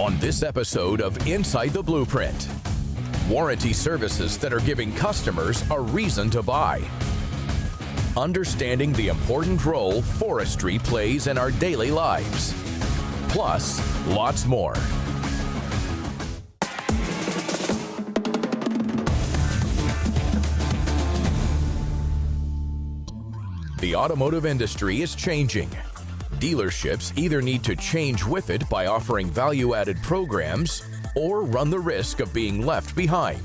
On this episode of Inside the Blueprint, warranty services that are giving customers a reason to buy. Understanding the important role forestry plays in our daily lives. Plus, lots more. The automotive industry is changing. Dealerships either need to change with it by offering value-added programs or run the risk of being left behind.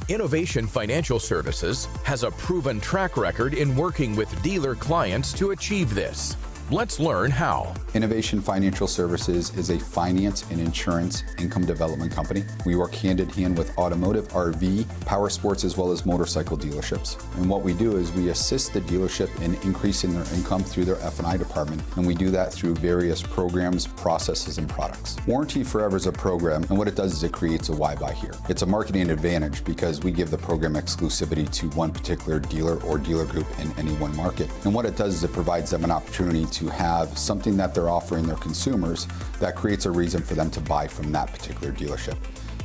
Innovation Financial Services has a proven track record in working with dealer clients to achieve this. Let's learn how. Innovation Financial Services is a finance and insurance income development company. We work hand in hand with automotive, RV, power sports, as well as motorcycle dealerships. And what we do is we assist the dealership in increasing their income through their F&I department. And we do that through various programs, processes, and products. Warranty Forever is a program, and what it does is it creates a why buy here. It's a marketing advantage because we give the program exclusivity to one particular dealer or dealer group in any one market. And what it does is it provides them an opportunity to have something that they're offering their consumers that creates a reason for them to buy from that particular dealership.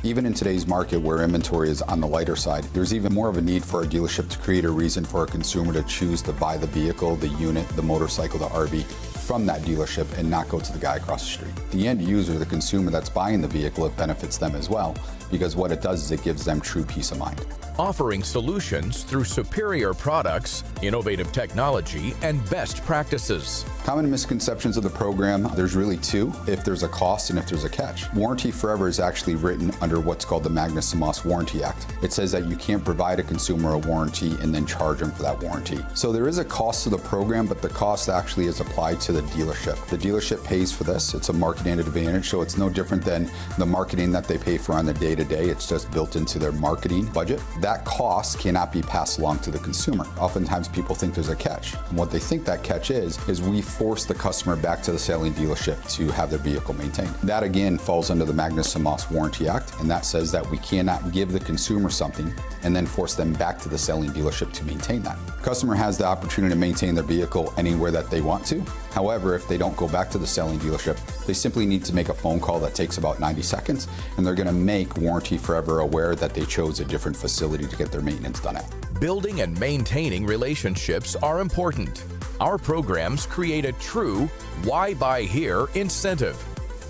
Even in today's market where inventory is on the lighter side, there's even more of a need for a dealership to create a reason for a consumer to choose to buy the vehicle, the unit, the motorcycle, the RV from that dealership and not go to the guy across the street. The end user, the consumer that's buying the vehicle, it benefits them as well because what it does is it gives them true peace of mind. Offering solutions through superior products, innovative technology, and best practices. Common misconceptions of the program, there's really two: if there's a cost and if there's a catch. Warranty Forever is actually written under what's called the Magnuson-Moss Warranty Act. It says that you can't provide a consumer a warranty and then charge them for that warranty. So there is a cost to the program, but the cost actually is applied to the dealership. The dealership pays for this. It's a marketing advantage, so it's no different than the marketing that they pay for on the day-to-day. It's just built into their marketing budget. That cost cannot be passed along to the consumer. Oftentimes people think there's a catch. And what they think that catch is we force the customer back to the selling dealership to have their vehicle maintained. That again falls under the Magnuson-Moss Warranty Act, and that says that we cannot give the consumer something and then force them back to the selling dealership to maintain that. Customer has the opportunity to maintain their vehicle anywhere that they want to. However, if they don't go back to the selling dealership, they simply need to make a phone call that takes about 90 seconds, and they're going to make Warranty Forever aware that they chose a different facility to get their maintenance done at. Building and maintaining relationships are important. Our programs create a true why buy here incentive.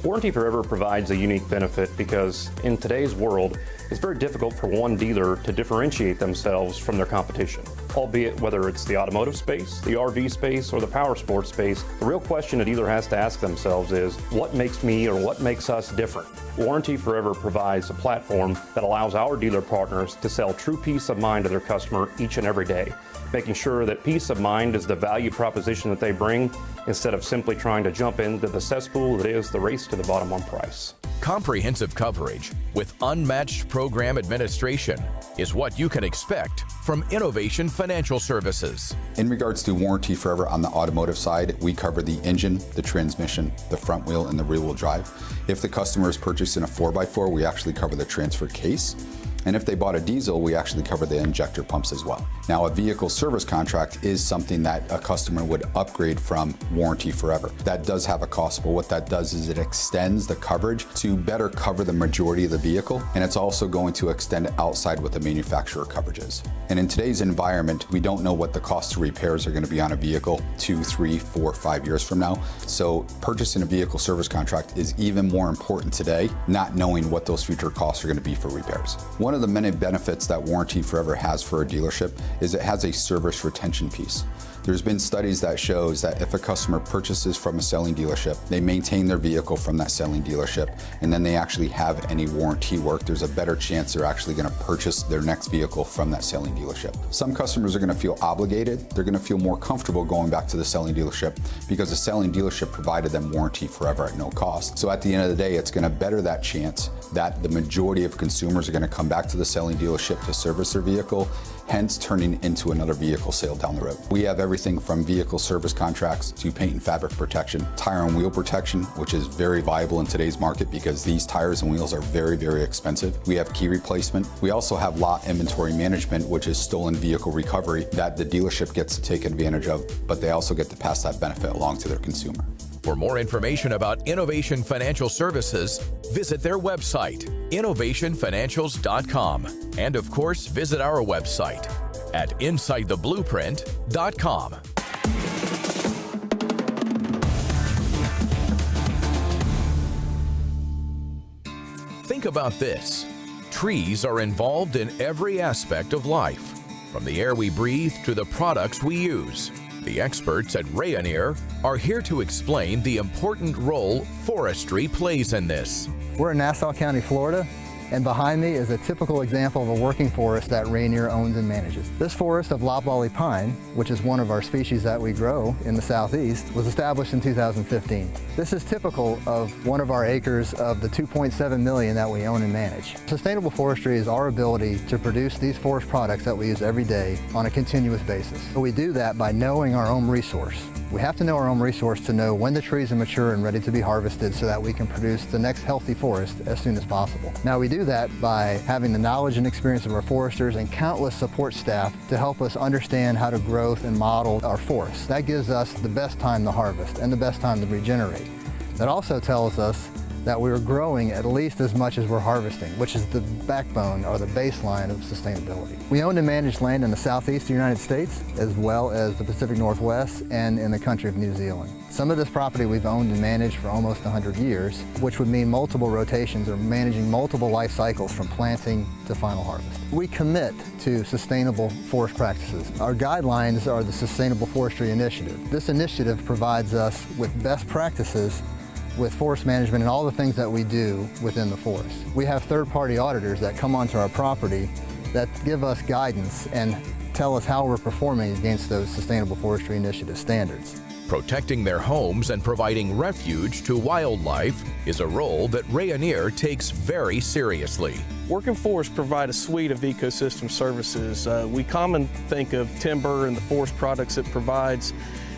Warranty Forever provides a unique benefit because in today's world, it's very difficult for one dealer to differentiate themselves from their competition. Albeit whether it's the automotive space, the RV space, or the power sports space, the real question a dealer has to ask themselves is, what makes me or what makes us different? Warranty Forever provides a platform that allows our dealer partners to sell true peace of mind to their customer each and every day, making sure that peace of mind is the value proposition that they bring instead of simply trying to jump into the cesspool that is the race to the bottom on price. Comprehensive coverage with unmatched program administration is what you can expect from Innovation Financial Services. In regards to Warranty Forever on the automotive side, we cover the engine, the transmission, the front wheel, and the rear wheel drive. If the customer is purchasing a 4x4, we actually cover the transfer case. And if they bought a diesel, we actually cover the injector pumps as well. Now, a vehicle service contract is something that a customer would upgrade from Warranty Forever. That does have a cost, but what that does is it extends the coverage to better cover the majority of the vehicle, and it's also going to extend outside what the manufacturer coverage is. And in today's environment, we don't know what the cost of repairs are going to be on a vehicle 2, 3, 4, 5 years from now. So purchasing a vehicle service contract is even more important today, not knowing what those future costs are going to be for repairs. One of the many benefits that Warranty Forever has for a dealership is it has a service retention piece. There's been studies that shows that if a customer purchases from a selling dealership, they maintain their vehicle from that selling dealership, and then they actually have any warranty work, there's a better chance they're actually going to purchase their next vehicle from that selling dealership. Some customers are going to feel obligated. They're going to feel more comfortable going back to the selling dealership because the selling dealership provided them Warranty Forever at no cost. So at the end of the day, it's going to better that chance that the majority of consumers are going to come back to the selling dealership to service their vehicle, hence turning into another vehicle sale down the road. We have everything from vehicle service contracts to paint and fabric protection, tire and wheel protection, which is very viable in today's market because these tires and wheels are very, very expensive. We have key replacement. We also have lot inventory management, which is stolen vehicle recovery that the dealership gets to take advantage of, but they also get to pass that benefit along to their consumer. For more information about Innovation Financial Services, visit their website, innovationfinancials.com. And of course, visit our website at insidetheblueprint.com. Think about this. Trees are involved in every aspect of life, from the air we breathe to the products we use. The experts at Rayonier are here to explain the important role forestry plays in this. We're in Nassau County, Florida, and behind me is a typical example of a working forest that Rayonier owns and manages. This forest of loblolly pine, which is one of our species that we grow in the southeast, was established in 2015. This is typical of one of our acres of the 2.7 million that we own and manage. Sustainable forestry is our ability to produce these forest products that we use every day on a continuous basis. So we do that by knowing our own resource. We have to know our own resource to know when the trees are mature and ready to be harvested so that we can produce the next healthy forest as soon as possible. Now we do that by having the knowledge and experience of our foresters and countless support staff to help us understand how to grow and model our forests. That gives us the best time to harvest and the best time to regenerate. That also tells us that we're growing at least as much as we're harvesting, which is the backbone or the baseline of sustainability. We own and manage land in the southeast of the United States, as well as the Pacific Northwest and in the country of New Zealand. Some of this property we've owned and managed for almost 100 years, which would mean multiple rotations or managing multiple life cycles from planting to final harvest. We commit to sustainable forest practices. Our guidelines are the Sustainable Forestry Initiative. This initiative provides us with best practices with forest management and all the things that we do within the forest. We have third-party auditors that come onto our property that give us guidance and tell us how we're performing against those Sustainable Forestry Initiative standards. Protecting their homes and providing refuge to wildlife is a role that Rayonier takes very seriously. Working forests provide a suite of ecosystem services. We commonly think of timber and the forest products it provides,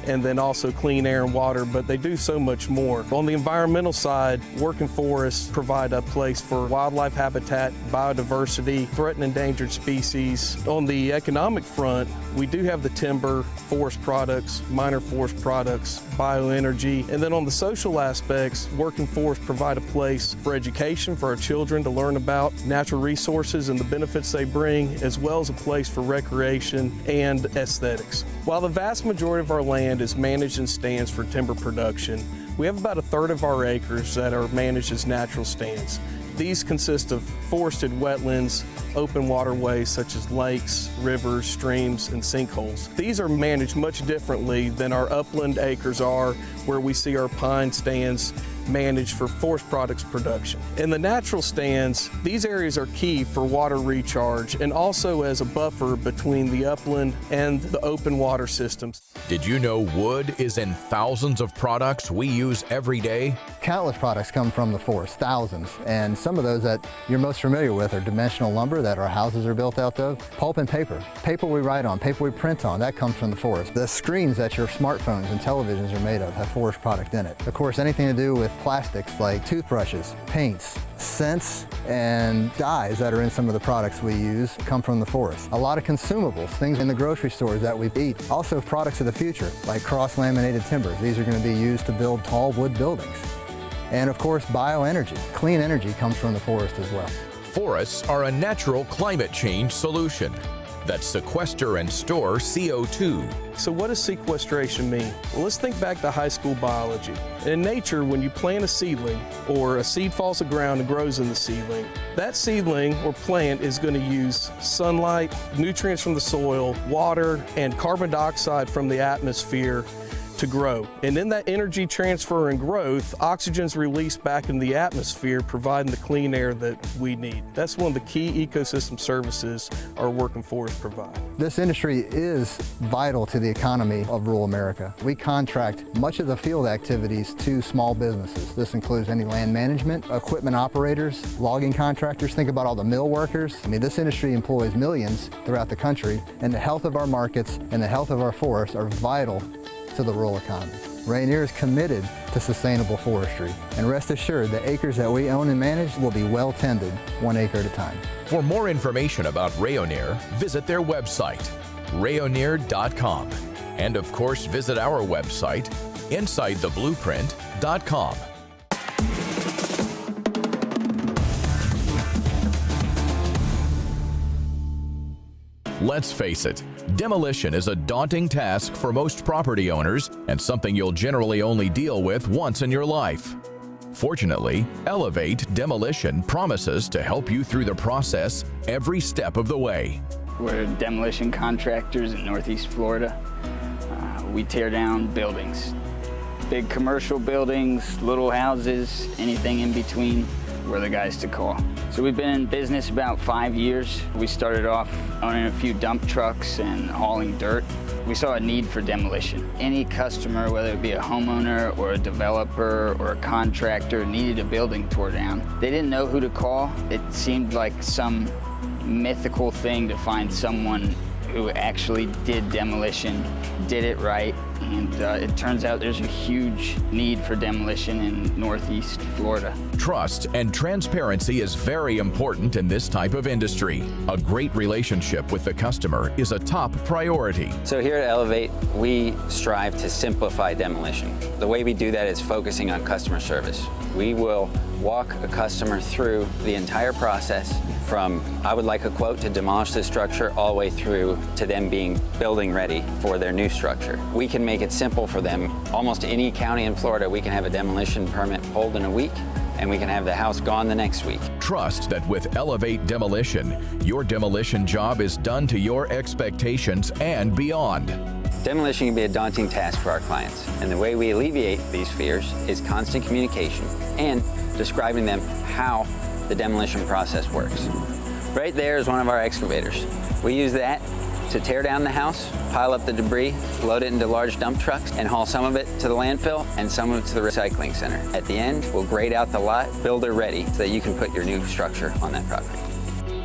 and then also clean air and water, but they do so much more. On the environmental side, working forests provide a place for wildlife habitat, biodiversity, threatened and endangered species. On the economic front, we do have the timber, forest products, minor forest products, bioenergy, and then on the social aspects, working forests provide a place for education for our children to learn about natural resources and the benefits they bring, as well as a place for recreation and aesthetics. While the vast majority of our land is managed in stands for timber production, we have about a third of our acres that are managed as natural stands. These consist of forested wetlands, open waterways such as lakes, rivers, streams, and sinkholes. These are managed much differently than our upland acres are, where we see our pine stands managed for forest products production. In the natural stands, these areas are key for water recharge and also as a buffer between the upland and the open water systems. Did you know wood is in thousands of products we use every day? Countless products come from the forest, thousands, and some of those that you're most familiar with are dimensional lumber that our houses are built out of, pulp and paper we write on, paper we print on, that comes from the forest. The screens that your smartphones and televisions are made of have forest product in it. Of course, anything to do with plastics like toothbrushes, paints, scents, and dyes that are in some of the products we use come from the forest. A lot of consumables, things in the grocery stores that we eat. Also products of the future, like cross-laminated timbers. These are going to be used to build tall wood buildings. And of course, bioenergy. Clean energy comes from the forest as well. Forests are a natural climate change solution that sequester and store CO2. So what does sequestration mean? Well, let's think back to high school biology. In nature, when you plant a seedling or a seed falls to the ground and grows in the seedling, that seedling or plant is going to use sunlight, nutrients from the soil, water, and carbon dioxide from the atmosphere to grow. And in that energy transfer and growth, oxygen's released back in the atmosphere, providing the clean air that we need. That's one of the key ecosystem services our working forests provide. This industry is vital to the economy of rural America. We contract much of the field activities to small businesses. This includes any land management, equipment operators, logging contractors. Think about all the mill workers. I mean, this industry employs millions throughout the country, and the health of our markets and the health of our forests are vital to the rural economy. Rayonier is committed to sustainable forestry, and rest assured the acres that we own and manage will be well tended, 1 acre at a time. For more information about Rayonier, visit their website, rayonier.com. And of course, visit our website, InsideTheBlueprint.com. Let's face it, demolition is a daunting task for most property owners and something you'll generally only deal with once in your life. Fortunately, ELEV8 Demolition promises to help you through the process every step of the way. We're demolition contractors in Northeast Florida. We tear down buildings, big commercial buildings, little houses, anything in between. We're the guys to call. So we've been in business about 5 years. We started off owning a few dump trucks and hauling dirt. We saw a need for demolition. Any customer, whether it be a homeowner or a developer or a contractor, needed a building tore down. They didn't know who to call. It seemed like some mythical thing to find someone who actually did demolition, did it right, and it turns out there's a huge need for demolition in Northeast Florida. Trust and transparency is very important in this type of industry. A great relationship with the customer is a top priority. So here at ELEV8, we strive to simplify demolition. The way we do that is focusing on customer service. We will walk a customer through the entire process from I would like a quote to demolish the structure all the way through to them being building ready for their new structure. We can make it simple for them. Almost any county in Florida, we can have a demolition permit pulled in a week, and we can have the house gone the next week. Trust that with ELEV8 Demolition, your demolition job is done to your expectations and beyond. Demolition can be a daunting task for our clients, and the way we alleviate these fears is constant communication and describing them how the demolition process works. Right there is one of our excavators. We use that to tear down the house, pile up the debris, load it into large dump trucks, and haul some of it to the landfill and some of it to the recycling center. At the end, we'll grade out the lot, builder ready, so that you can put your new structure on that property.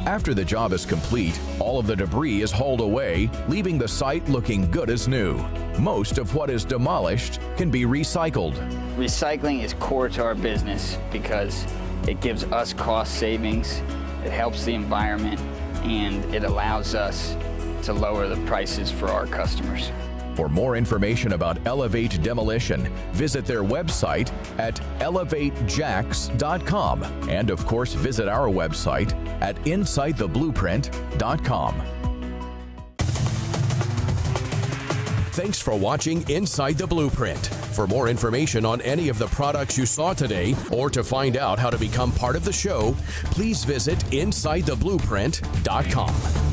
After the job is complete, all of the debris is hauled away, leaving the site looking good as new. Most of what is demolished can be recycled. Recycling is core to our business because it gives us cost savings, it helps the environment, and it allows us to lower the prices for our customers. For more information about ELEV8 Demolition, visit their website at eleve8jax.com, and of course visit our website at InsideTheBlueprint.com. Thanks for watching Inside the Blueprint. For more information on any of the products you saw today, or to find out how to become part of the show, please visit InsideTheBlueprint.com.